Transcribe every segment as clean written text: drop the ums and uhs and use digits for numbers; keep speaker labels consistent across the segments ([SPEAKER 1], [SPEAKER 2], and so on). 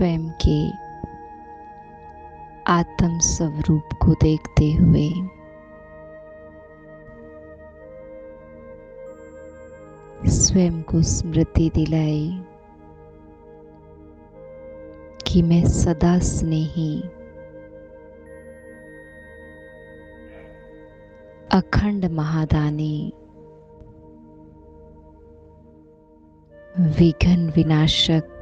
[SPEAKER 1] स्वयं के आत्म स्वरूप को देखते हुए स्वयं को स्मृति दिलाई कि मैं सदा स्नेही अखंड महादानी विघ्न विनाशक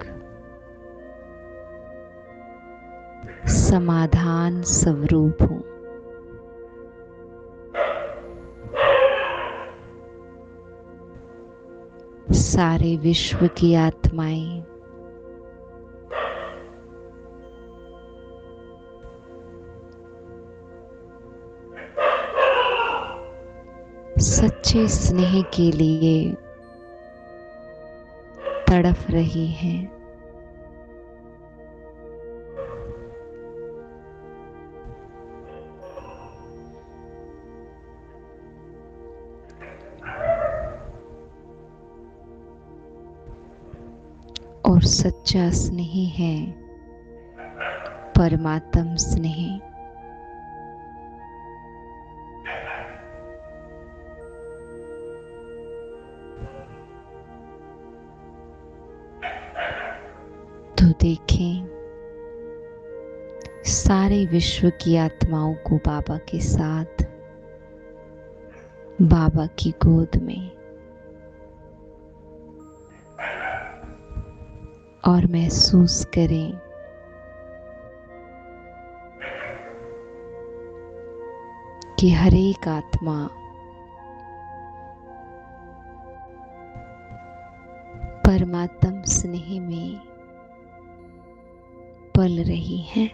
[SPEAKER 1] समाधान स्वरूप हूँ। सारे विश्व की आत्माएं सच्चे स्नेह के लिए तड़प रही हैं। और सच्चा स्नेह है परमात्म स्नेह। तो देखें, सारे विश्व की आत्माओं को बाबा के साथ बाबा की गोद में, और महसूस करें कि हर एक आत्मा परमात्म स्नेह में पल रही है।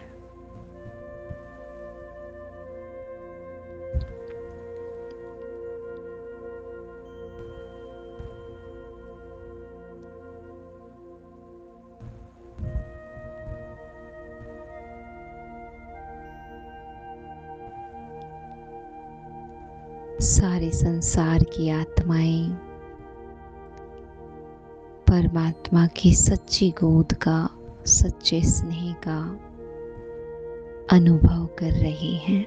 [SPEAKER 1] सारे संसार की आत्माएं परमात्मा की सच्ची गोद का, सच्चे स्नेह का अनुभव कर रही हैं।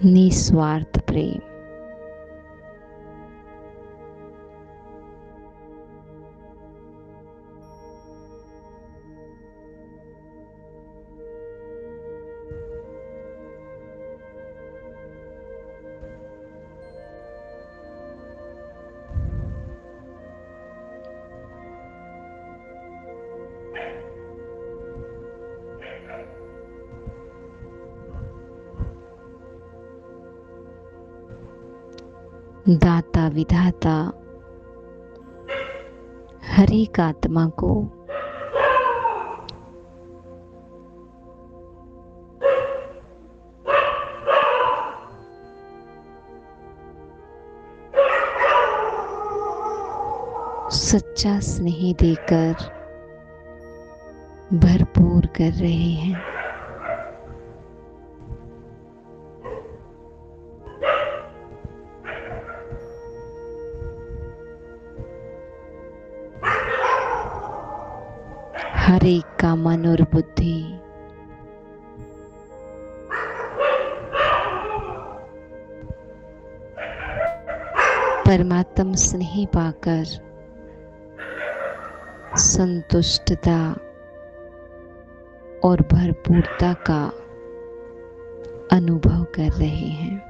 [SPEAKER 1] निस्वार्थ प्रेम। दाता विधाता हर एक आत्मा को सच्चा स्नेह देकर भरपूर कर रहे हैं। हर एक का मन और बुद्धि परमात्म स्नेह पाकर संतुष्टता और भरपूरता का अनुभव कर रहे हैं।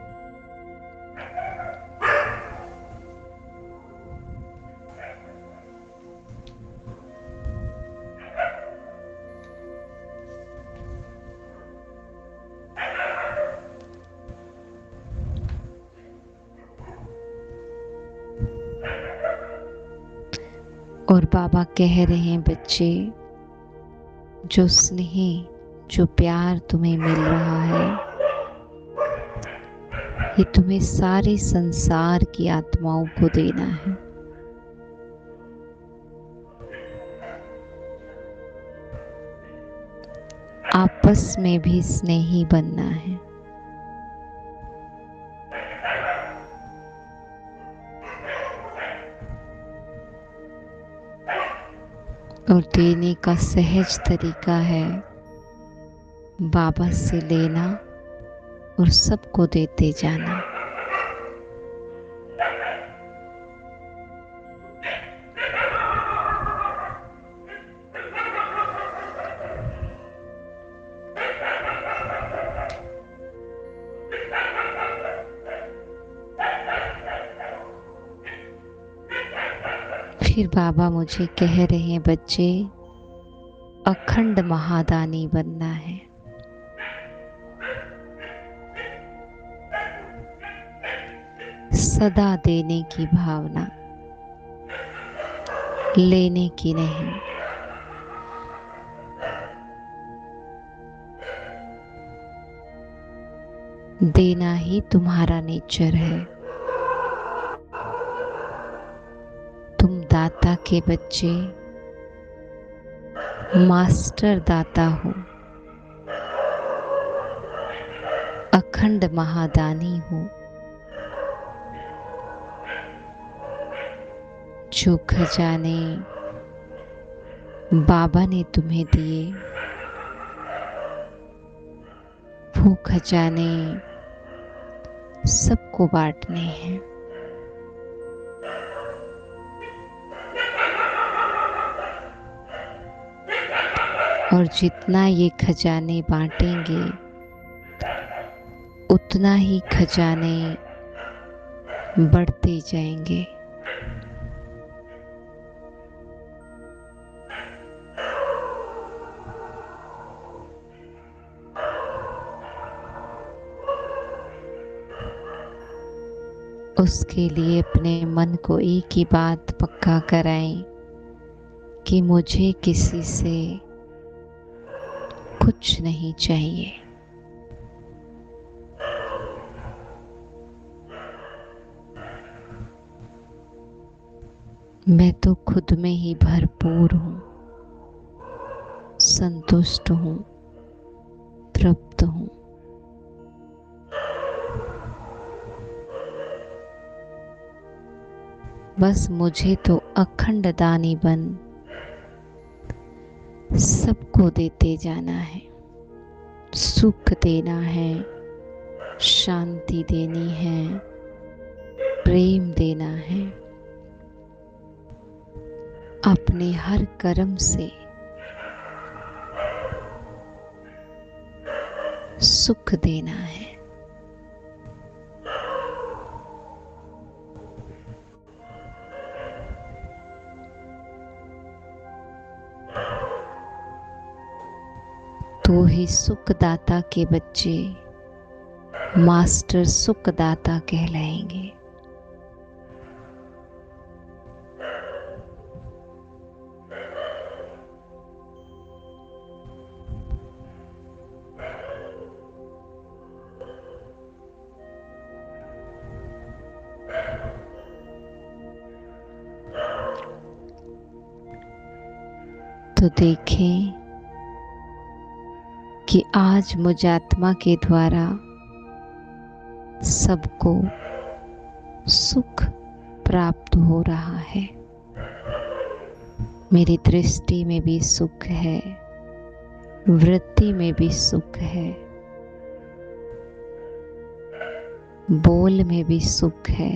[SPEAKER 1] और बाबा कह रहे हैं, बच्चे, जो स्नेह, जो प्यार तुम्हें मिल रहा है, ये तुम्हें सारे संसार की आत्माओं को देना है। आपस में भी स्नेही बनना है। और देने का सहज तरीका है बाबा से लेना और सबको देते जाना। फिर बाबा मुझे कह रहे हैं, बच्चे अखंड महादानी बनना है। सदा देने की भावना, लेने की नहीं। देना ही तुम्हारा नेचर है। तुम दाता के बच्चे, मास्टर दाता हो, अखंड महादानी हो। जो खजाने बाबा ने तुम्हें दिए, वो खजाने सबको बांटने हैं। और जितना ये खजाने बांटेंगे, उतना ही खजाने बढ़ते जाएंगे। उसके लिए अपने मन को एक ही बात पक्का कराएं कि मुझे किसी से कुछ नहीं चाहिए। मैं तो खुद में ही भरपूर हूँ, संतुष्ट हूँ, तृप्त हूँ। बस मुझे तो अखंड दानी बन सबको देते जाना है। सुख देना है, शांति देनी है, प्रेम देना है। अपने हर कर्म से सुख देना है। तो ही सुखदाता के बच्चे मास्टर सुखदाता कहलाएंगे। तो देखें कि आज मुझ आत्मा के द्वारा सबको सुख प्राप्त हो रहा है। मेरी दृष्टि में भी सुख है, वृत्ति में भी सुख है, बोल में भी सुख है,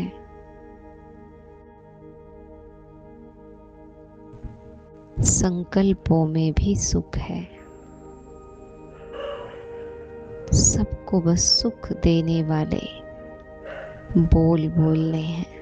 [SPEAKER 1] संकल्पों में भी सुख है। सबको बस सुख देने वाले बोल बोलने हैं।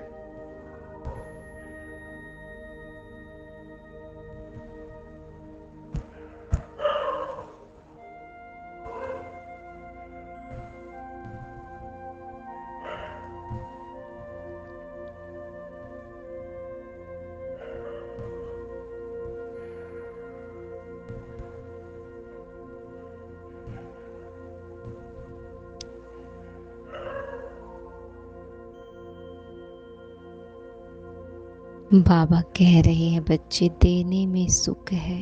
[SPEAKER 1] बाबा कह रहे हैं, बच्चे देने में सुख है,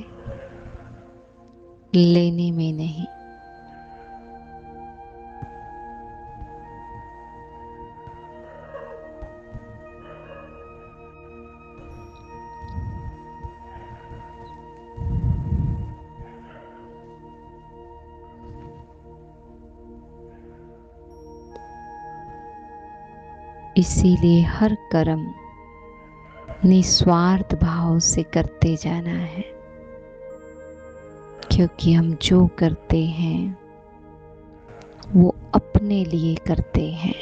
[SPEAKER 1] लेने में नहीं। इसीलिए हर कर्म निस्वार्थ भाव से करते जाना है, क्योंकि हम जो करते हैं वो अपने लिए करते हैं।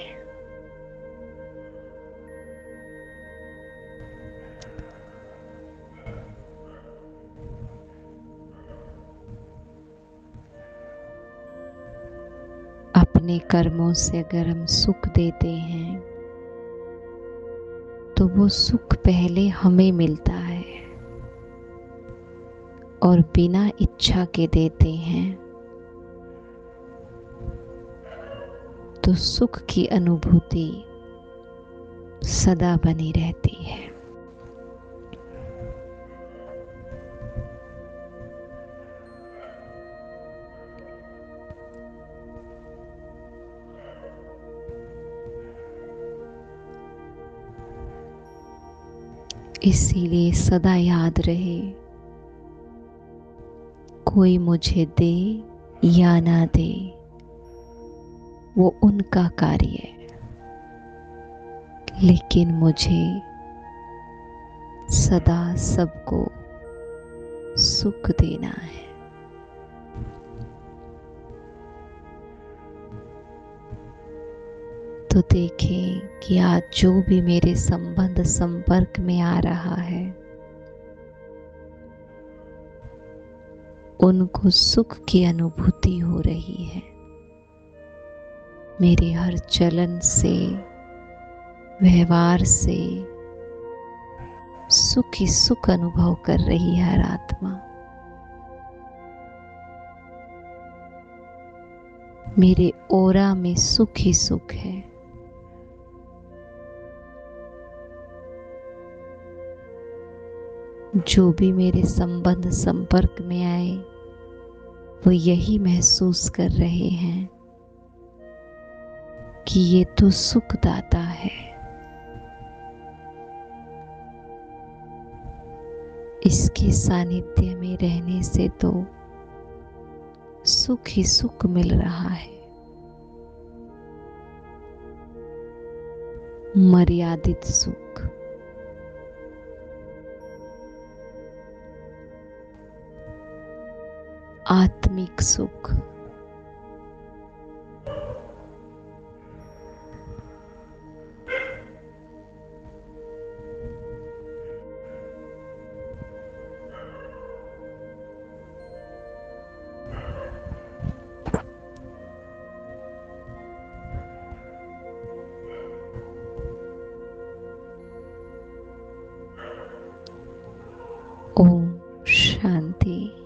[SPEAKER 1] अपने कर्मों से अगर हम सुख देते हैं तो वो सुख पहले हमें मिलता है, और बिना इच्छा के देते हैं तो सुख की अनुभूति सदा बनी रहती है। इसीलिए सदा याद रहे, कोई मुझे दे या ना दे वो उनका कार्य है, लेकिन मुझे सदा सबको सुख देना है। तो देखें कि आज जो भी मेरे संबंध संपर्क में आ रहा है उनको सुख की अनुभूति हो रही है। मेरे हर चलन से, व्यवहार से सुख ही सुख अनुभव कर रही है हर आत्मा। मेरे ओरा में सुख ही सुख है। जो भी मेरे संबंध संपर्क में आए वो यही महसूस कर रहे हैं कि ये तो सुखदाता है। इसके सानिध्य में रहने से तो सुख ही सुख मिल रहा है। मर्यादित सुख, आत्मिक सुख, ओम शांति।